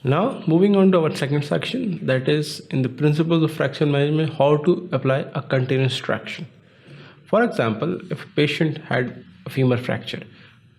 Now moving on to our second section, that is in the principles of fracture management, how to apply a continuous traction. For example, if a patient had a femur fracture,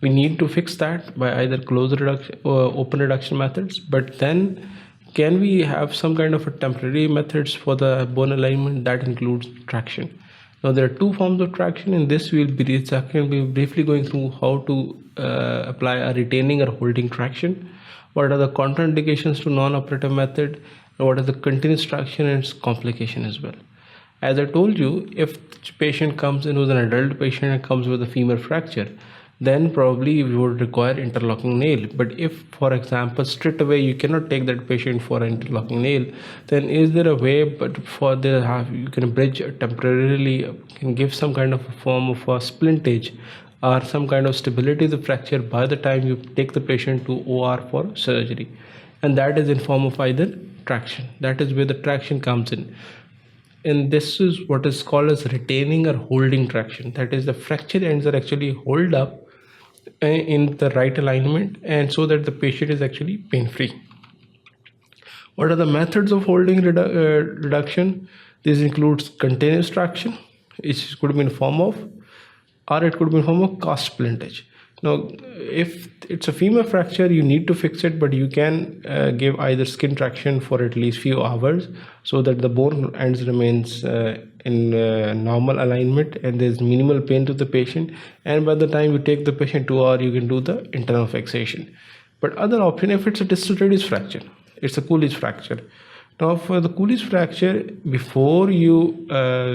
we need to fix that by either closed reduction or open reduction methods, but then can we have some kind of a temporary methods for the bone alignment that includes traction? Now there are two forms of traction. In this we'll be briefly going through how to apply a retaining or holding traction, what are the contraindications to non-operative method, and what are the continuous traction and its complication as well. As I told you, if patient comes in with an adult patient and comes with a femur fracture, then probably we would require interlocking nail. But if, for example, straight away you cannot take that patient for an interlocking nail, then is there a way but for the you can bridge temporarily, can give some kind of a form of a splintage or some kind of stability to the fracture by the time you take the patient to OR for surgery, and that is in form of either traction. That is where the traction comes in. And this is what is called as retaining or holding traction. That is, the fracture ends are actually hold up in the right alignment, and so that the patient is actually pain free. What are the methods of holding reduction? This includes continuous traction, which could be in form of, or it could be in form of cast splintage. Now, if it's a femur fracture, you need to fix it, but you can give either skin traction for at least few hours so that the bone ends remains in normal alignment and there's minimal pain to the patient. And by the time you take the patient to OR, you can do the internal fixation. But other option, if it's a distal radius fracture, it's a Cooley's fracture. Now, for the Cooley's fracture, before you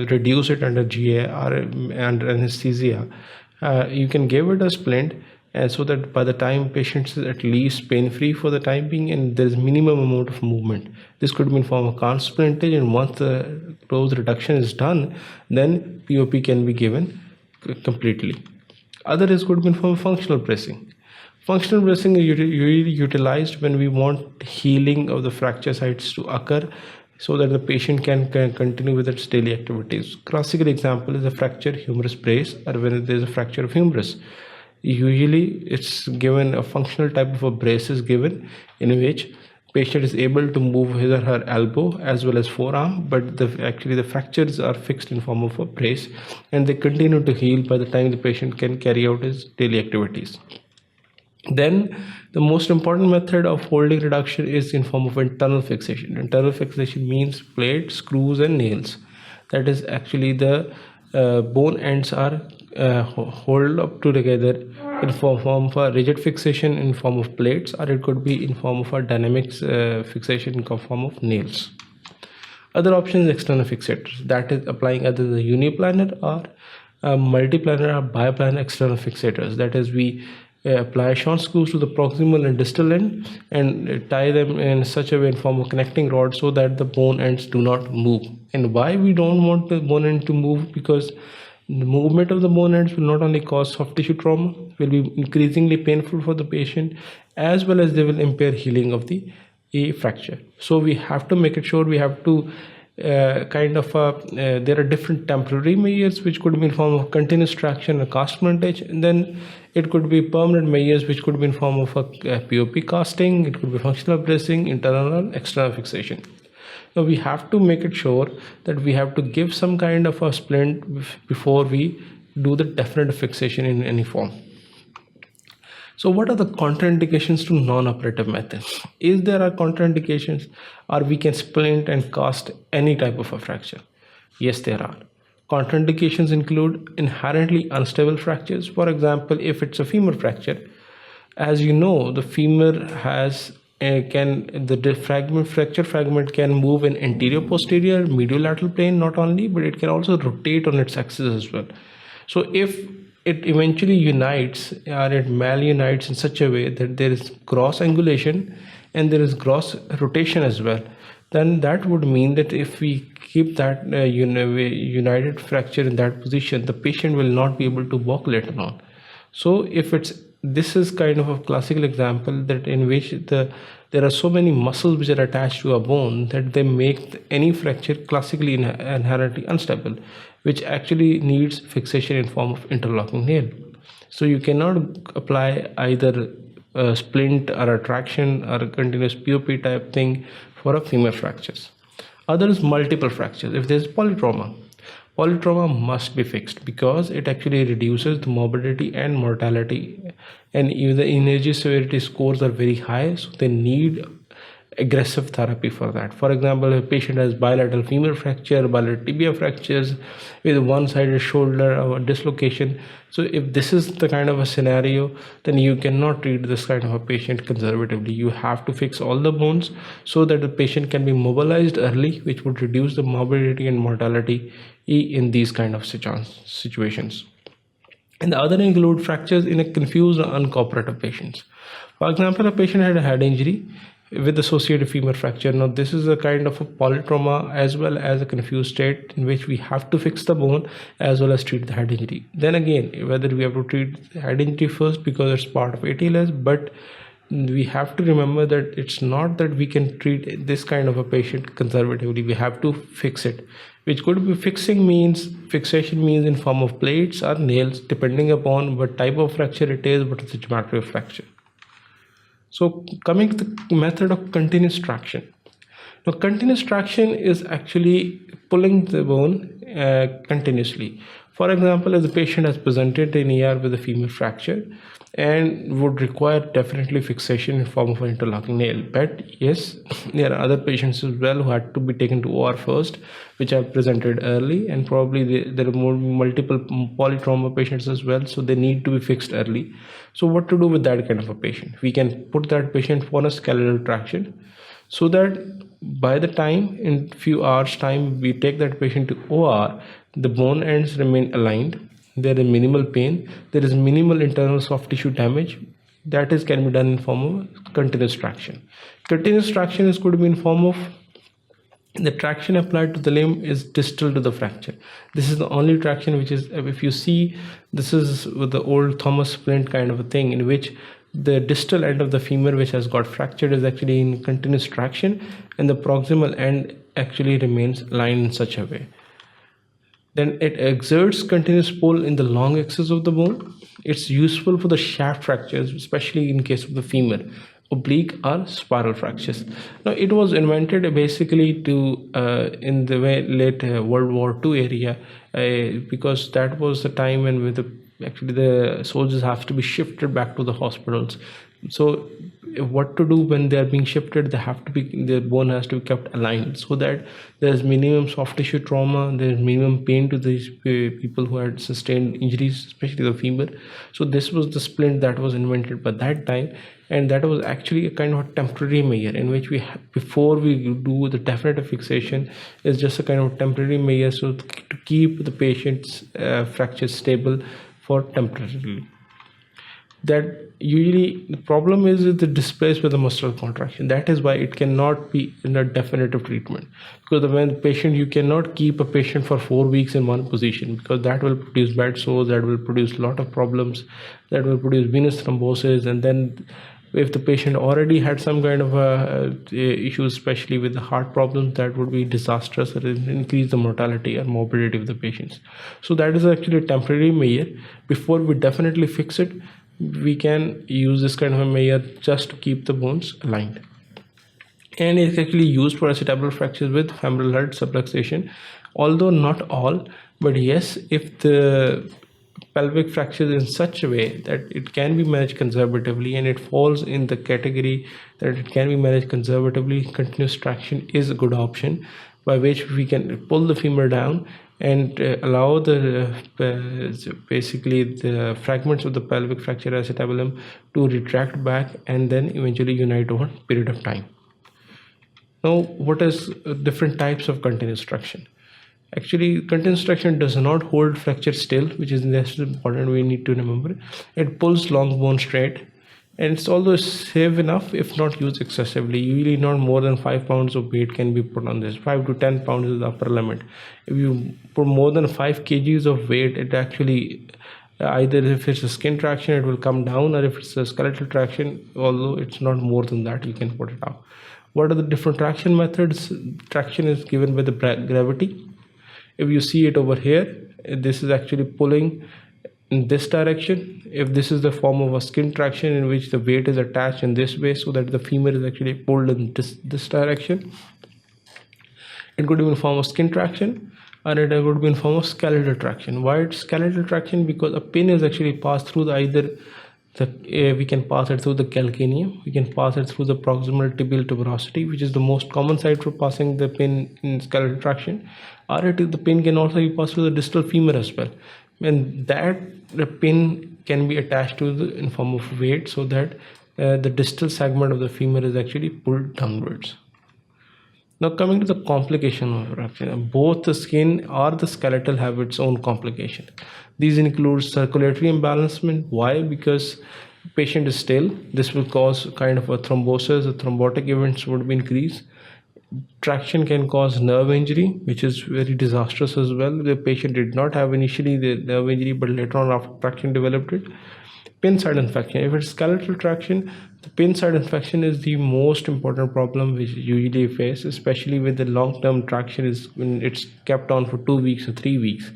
reduce it under GA or under anesthesia, you can give it a splint, and so that by the time patient is at least pain-free for the time being and there is minimum amount of movement. This could be in form of cast splintage, and once the close reduction is done, then POP can be given completely. Other is could be in form of functional bracing. Functional bracing is usually utilized when we want healing of the fracture sites to occur, so that the patient can continue with its daily activities. Classical example is a fracture humerus brace, or when there is a fracture of humerus. Usually it's given a functional type of a brace is given, in which patient is able to move his or her elbow as well as forearm, but actually the fractures are fixed in form of a brace, and they continue to heal by the time the patient can carry out his daily activities. Then the most important method of holding reduction is in form of internal fixation. Internal fixation means plates, screws and nails. That is actually the bone ends are hold up together in form of a rigid fixation in form of plates, or it could be in form of a dynamic fixation in form of nails. Other option is external fixators. That is applying either the uniplanar or multiplanar or biplanar external fixators. That is, we apply short screws to the proximal and distal end and tie them in such a way in form of connecting rod so that the bone ends do not move. And why we don't want the bone end to move? Because the movement of the bone ends will not only cause soft tissue trauma, will be increasingly painful for the patient, as well as they will impair healing of the fracture. So we have to make it sure we have to there are different temporary measures which could be in form of continuous traction and cast splintage, and then it could be permanent measures which could be in form of a POP casting, it could be functional bracing, internal and external fixation. Now we have to make it sure that we have to give some kind of a splint before we do the definite fixation in any form. So what are the contraindications to non-operative methods? Is there are contraindications, or we can splint and cast any type of a fracture? Yes, there are. Contraindications include inherently unstable fractures. For example, if it's a femur fracture, as you know, the femur has fracture fragment can move in anterior posterior medial lateral plane not only, but it can also rotate on its axis as well. So if it eventually unites or it malunites in such a way that there is cross angulation and there is cross rotation as well, then that would mean that if we keep that united fracture in that position, the patient will not be able to walk later on. So if this is kind of a classical example that in which there are so many muscles which are attached to a bone that they make any fracture classically inherently unstable, which actually needs fixation in form of interlocking nail. So you cannot apply either a splint or a traction or a continuous POP type thing for a femur fractures. Others multiple fractures. If there's polytrauma, polytrauma must be fixed because it actually reduces the morbidity and mortality, and even the energy severity scores are very high, so they need aggressive therapy for that. For example, if a patient has bilateral femur fracture, bilateral tibia fractures with one-sided shoulder or dislocation, so if this is the kind of a scenario, then you cannot treat this kind of a patient conservatively. You have to fix all the bones so that the patient can be mobilized early, which would reduce the morbidity and mortality in these kind of situations. And the other include fractures in a confused or uncooperative patients. For example, a patient had a head injury with associated femur fracture. Now this is a kind of a polytrauma as well as a confused state in which we have to fix the bone as well as treat the head injury. Then again, whether we have to treat the head injury first because it's part of ATLS, but we have to remember that it's not that we can treat this kind of a patient conservatively. We have to fix it, which could be fixation means in form of plates or nails, depending upon what type of fracture it is, what is the geometry of fracture. So coming to the method of continuous traction. Now continuous traction is actually pulling the bone continuously. For example, if the patient has presented in ER with a femur fracture and would require definitely fixation in form of an interlocking nail, but yes, there are other patients as well who had to be taken to OR first, which have presented early, and probably there are multiple polytrauma patients as well, so they need to be fixed early. So what to do with that kind of a patient? We can put that patient for a skeletal traction so that by the time in few hours time we take that patient to OR, the bone ends remain aligned, there is minimal pain, there is minimal internal soft tissue damage. That is can be done in form of continuous traction. Continuous traction is could be in form of the traction applied to the limb is distal to the fracture. This is the only traction which is, if you see, this is with the old Thomas splint kind of a thing in which the distal end of the femur which has got fractured is actually in continuous traction, and the proximal end actually remains aligned in such a way. Then it exerts continuous pull in the long axis of the bone. It's useful for the shaft fractures, especially in case of the femur, oblique or spiral fractures. Now it was invented basically to in the late World War II area, because that was the time when actually the soldiers have to be shifted back to the hospitals. So what to do when they are being shifted? The bone has to be kept aligned so that there's minimum soft tissue trauma, there's minimum pain to these people who had sustained injuries, especially the femur. So this was the splint that was invented by that time, and that was actually a kind of a temporary measure in which before we do the definitive fixation, is just a kind of temporary measure so to keep the patient's fracture stable for temporarily. That usually the problem is with the displaced with the muscular contraction. That is why it cannot be in a definitive treatment, because when patient, you cannot keep a patient for 4 weeks in one position, because that will produce bad sores, that will produce a lot of problems, that will produce venous thrombosis, and then if the patient already had some kind of issues, especially with the heart problems, that would be disastrous. It will increase the mortality and morbidity of the patients. So that is actually a temporary measure. Before we definitely fix it, we can use this kind of a measure just to keep the bones aligned. And it's actually used for acetabular fractures with femoral head subluxation, although not all, but yes, if the pelvic fracture is in such a way that it can be managed conservatively and it falls in the category that it can be managed conservatively, continuous traction is a good option by which we can pull the femur down and allow basically the fragments of the pelvic fracture acetabulum to retract back and then eventually unite over a period of time. Now, what is different types of continuous traction? Actually, continuous traction does not hold fracture still, which is important, we need to remember. It pulls long bone straight, and it's also safe enough if not used excessively. Usually not more than 5 pounds of weight can be put on this. 5 to 10 pounds is the upper limit. If you put more than 5 kgs of weight, it actually either if it's a skin traction it will come down, or if it's a skeletal traction, although it's not more than that, you can put it out. What are the different traction methods? Traction is given by the gravity. If you see it over here, this is actually pulling in this direction, if this is the form of a skin traction in which the weight is attached in this way so that the femur is actually pulled in this direction. It could be in form of skin traction, or it would be in form of skeletal traction. Why it's skeletal traction? Because a pin is actually passed through we can pass it through the calcaneum, we can pass it through the proximal tibial tuberosity, which is the most common site for passing the pin in skeletal traction, or the pin can also be passed through the distal femur as well, and the pin can be attached to in form of weight so that the distal segment of the femur is actually pulled downwards. Now coming to the complication of fracture, both the skin or the skeletal have its own complication. These include circulatory imbalancement. Why? Because patient is still. This will cause kind of a thrombosis, the thrombotic events would be increased. Traction can cause nerve injury, which is very disastrous as well. The patient did not have initially the nerve injury, but later on after traction developed it. Pin side infection. If it's skeletal traction, the pin side infection is the most important problem which usually face, especially with the long-term traction is when it's kept on for 2 weeks or 3 weeks.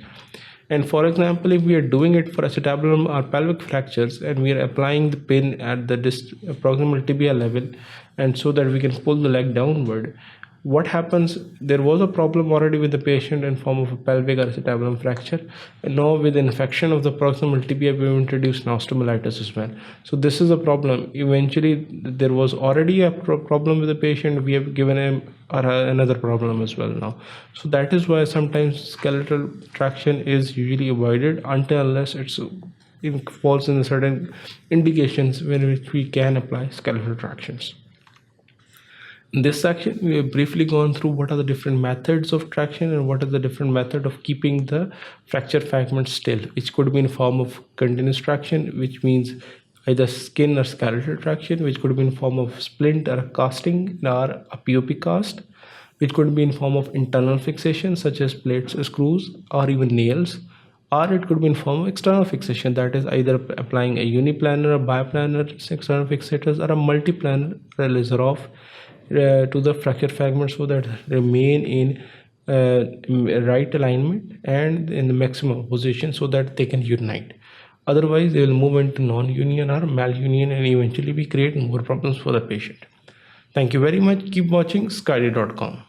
And for example, if we are doing it for acetabulum or pelvic fractures and we are applying the pin at the proximal tibia level, and so that we can pull the leg downward, what happens, there was a problem already with the patient in form of a pelvic or acetabulum fracture, and now with infection of the proximal tibia we have introduced osteomyelitis as well. So this is a problem. Eventually there was already a problem with the patient, we have given him another problem as well now. So that is why sometimes skeletal traction is usually avoided unless it falls in certain indications in which we can apply skeletal tractions. In this section, we have briefly gone through what are the different methods of traction and what is the different method of keeping the fracture fragment still, which could be in form of continuous traction, which means either skin or skeletal traction, which could be in form of splint or casting or a POP cast, which could be in form of internal fixation such as plates, screws, or even nails, or it could be in form of external fixation, that is either applying a uniplanar or biplanar external fixators or a multiplanar releaser off to the fracture fragments so that remain in right alignment and in the maximum position so that they can unite. Otherwise they will move into non-union or malunion and eventually we create more problems for the patient. Thank you very much. Keep watching sqadia.com.